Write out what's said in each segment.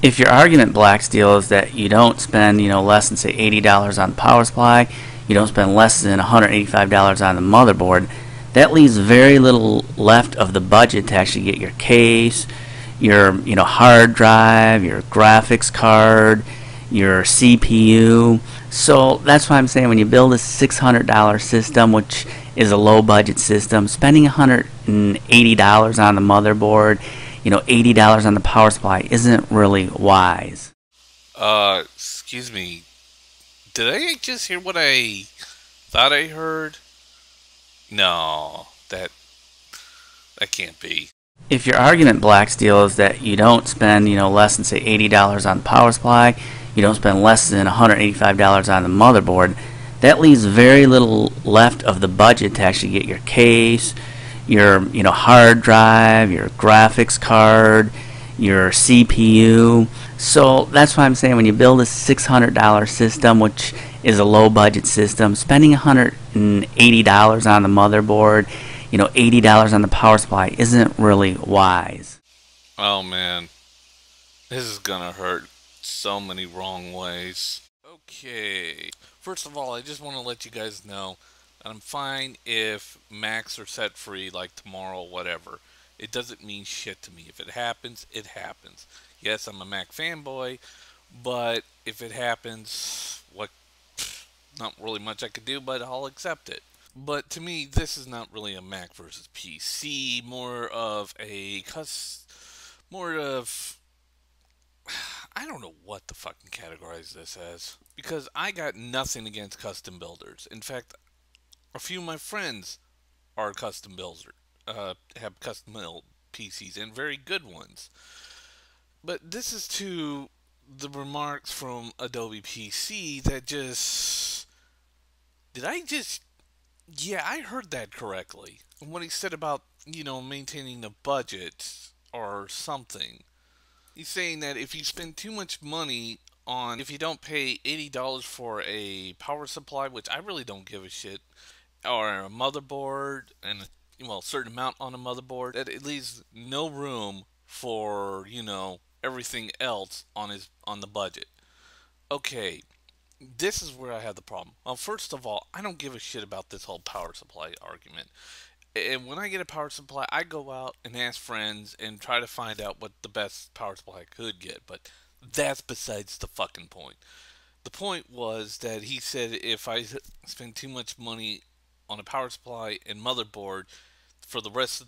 If your argument, Black Steel, is that you don't spend, less than say $80 on the power supply, you don't spend less than $185 on the motherboard, that leaves very little left of the budget to actually get your case, your hard drive, your graphics card, your CPU. So that's why I'm saying when you build a $600 system, which is a low budget system, spending $180 on the motherboard, $80 on the power supply isn't really wise. Excuse me. Did I just hear what I thought I heard? No, that can't be. If your argument, Black Steel, is that you don't spend, less than say $80 on the power supply, you don't spend less than $185 on the motherboard, that leaves very little left of the budget to actually get your case, your hard drive, your graphics card, your CPU. So that's why I'm saying when you build a $600 system, which is a low budget system, spending $180 on the motherboard, $80 on the power supply isn't really wise. Oh man, this is gonna hurt so many wrong ways. Okay, first of all, I just want to let you guys know that I'm fine if Macs are set free like tomorrow, whatever. It doesn't mean shit to me. If it happens, it happens. Yes, I'm a Mac fanboy, but if it happens, what? Not really much I could do, but I'll accept it. But to me, this is not really a Mac versus PC. More of I don't know what to fucking categorize this as because I got nothing against custom builders. In fact, a few of my friends are custom builders, have custom built PCs and very good ones. But this is to the remarks from Adobe PC that just did I just yeah, I heard that correctly. What he said about, maintaining the budget or something. He's saying that if you spend too much money if you don't pay $80 for a power supply, which I really don't give a shit, or a motherboard, and a certain amount on a motherboard, that it leaves no room for, everything else on the budget. Okay, this is where I have the problem. Well, first of all, I don't give a shit about this whole power supply argument. And when I get a power supply, I go out and ask friends and try to find out what the best power supply I could get. But that's besides the fucking point. The point was that he said if I spend too much money on a power supply and motherboard for the rest of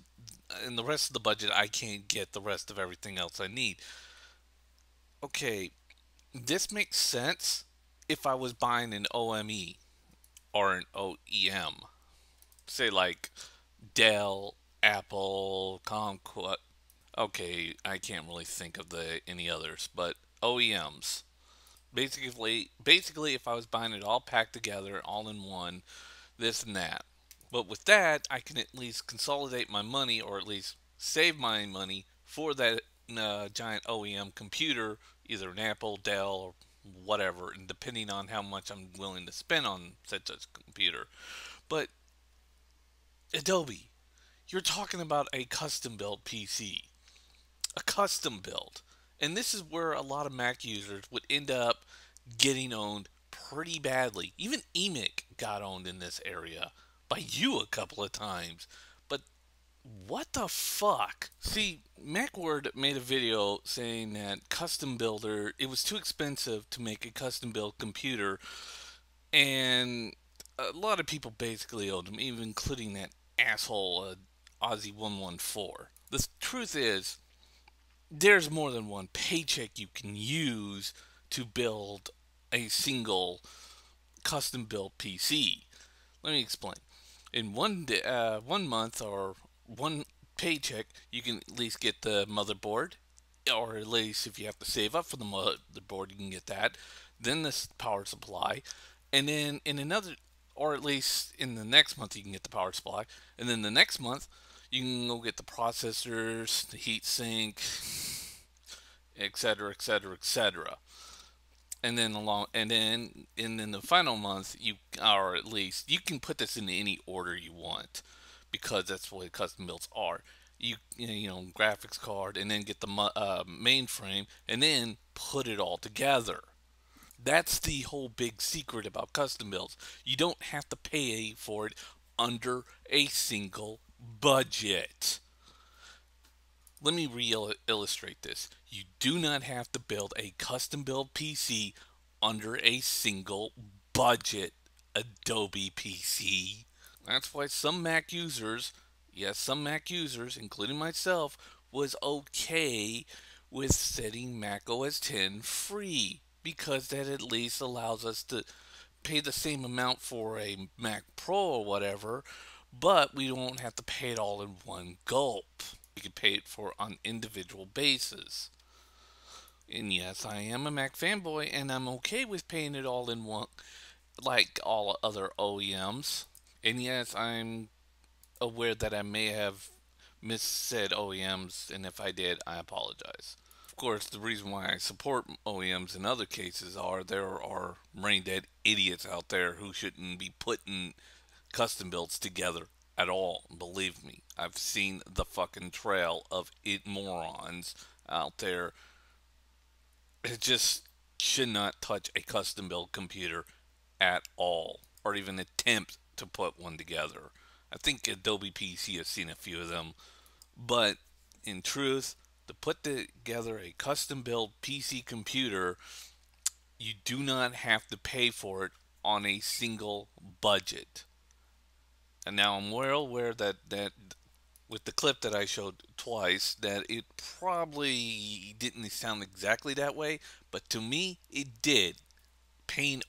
the budget, I can't get the rest of everything else I need. Okay, this makes sense if I was buying an OME or an OEM. Say like Dell, Apple, Comcast. Okay, I can't really think of any others, but OEMs. Basically, if I was buying it all packed together, all in one, this and that. But with that, I can at least consolidate my money, or at least save my money for that giant OEM computer, either an Apple, Dell, or whatever, and depending on how much I'm willing to spend on such a computer. But Adobe, you're talking about a custom built PC. A custom build. And this is where a lot of Mac users would end up getting owned pretty badly. Even EMIC got owned in this area by you a couple of times. But what the fuck? See, MacWord made a video saying that it was too expensive to make a custom built computer, and a lot of people basically owed him, even including that asshole Aussie114. The truth is, there's more than one paycheck you can use to build a single custom built PC. Let me explain. In one month or one paycheck, you can at least get the motherboard, or at least if you have to save up for the motherboard, you can get that. Then the power supply, and then in another, or at least in the next month, you can get the power supply, and then the next month, you can go get the processors, the heat sink, etc., etc., etc. And then in the final month, or at least you can put this in any order you want, because that's what custom builds are. graphics card, and then get the mainframe, and then put it all together. That's the whole big secret about custom builds. You don't have to pay for it under a single budget. Let me illustrate this. You do not have to build a custom build PC under a single budget Adobe PC. That's why some Mac users, yes, some Mac users, including myself, was okay with setting Mac OS X free, because that at least allows us to pay the same amount for a Mac Pro or whatever, but we won't have to pay it all in one gulp. We could pay it for on individual basis. And yes, I am a Mac fanboy, and I'm okay with paying it all in one, like all other OEMs. And yes, I'm aware that I may have missaid OEMs, and if I did, I apologize. Of course, the reason why I support OEMs in other cases are there are brain dead idiots out there who shouldn't be putting custom builds together at all. Believe me, I've seen the fucking trail of it morons out there. It just should not touch a custom build computer at all, or even attempt to put one together. I think Adobe PC has seen a few of them, but in truth, to put together a custom build PC computer, you do not have to pay for it on a single budget. And now I'm well aware that with the clip that I showed twice, that it probably didn't sound exactly that way, but to me, it did. Paying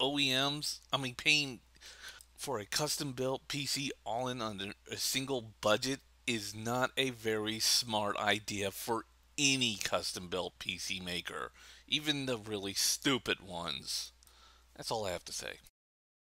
for a custom built PC all in under a single budget is not a very smart idea for any custom built PC maker, even the really stupid ones. That's all I have to say.